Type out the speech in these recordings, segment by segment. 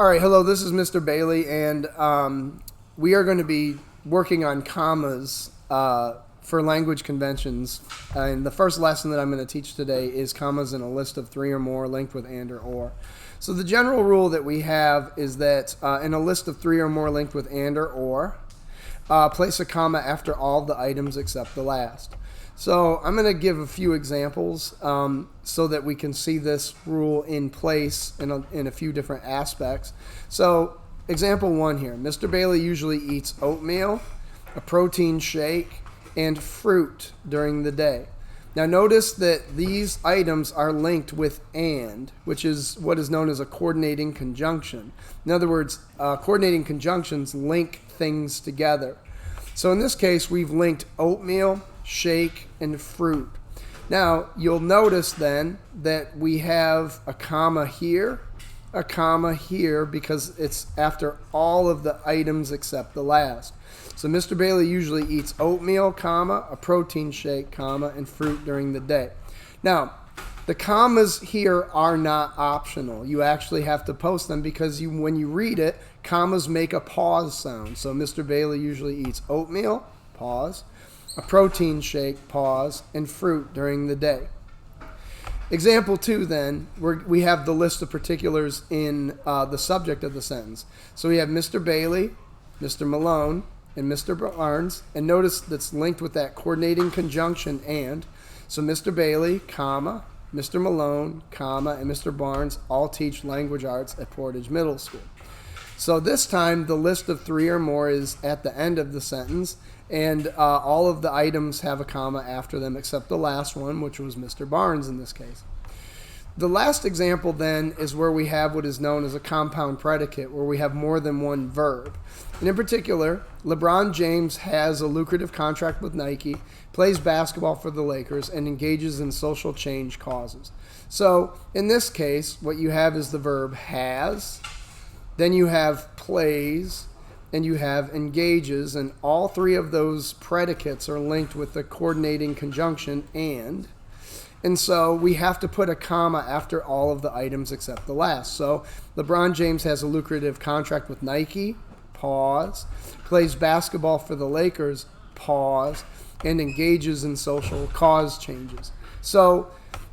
All right, hello, this is Mr. Bailey, and we are going to be working on commas for language conventions. And the first lesson that I'm going to teach today is commas in a list of three or more linked with and or. So the general rule that we have is that in a list of three or more linked with and or, place a comma after all the items except the last. So I'm going to give a few examples so that we can see this rule in place in a few different aspects. So example one here, Mr. Bailey usually eats oatmeal, a protein shake, and fruit during the day. Now notice that these items are linked with and, which is what is known as a coordinating conjunction. In other words, coordinating conjunctions link things together. So in this case, we've linked oatmeal, shake, and fruit. Now, you'll notice then that we have a comma here, because it's after all of the items except the last. So Mr. Bailey usually eats oatmeal, comma, a protein shake, comma, and fruit during the day. Now, the commas here are not optional. You actually have to post them because when you read it, commas make a pause sound. So Mr. Bailey usually eats oatmeal, pause, a protein shake, pause, and fruit during the day. Example two, then, we have the list of particulars in the subject of the sentence. So we have Mr. Bailey, Mr. Malone, and Mr. Barnes, and notice that's linked with that coordinating conjunction and. So Mr. Bailey, comma, Mr. Malone, comma, and Mr. Barnes all teach language arts at Portage Middle School. So this time, the list of three or more is at the end of the sentence, and all of the items have a comma after them except the last one, which was Mr. Barnes in this case. The last example then is where we have what is known as a compound predicate, where we have more than one verb. And in particular, LeBron James has a lucrative contract with Nike, plays basketball for the Lakers, and engages in social change causes. So in this case, what you have is the verb has, then you have plays, and you have engages, and all three of those predicates are linked with the coordinating conjunction and. And so we have to put a comma after all of the items except the last. So LeBron James has a lucrative contract with Nike, pause, plays basketball for the Lakers, pause, and engages in social cause changes. So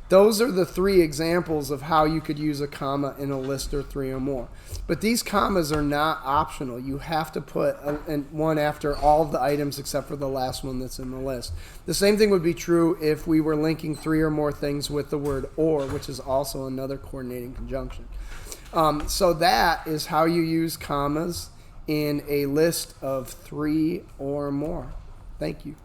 those are the three examples of how you could use a comma in a list or three or more. But these commas are not optional. You have to put one after all of the items except for the last one that's in the list. The same thing would be true if we were linking three or more things with the word or, which is also another coordinating conjunction. So that is how you use commas in a list of three or more. Thank you.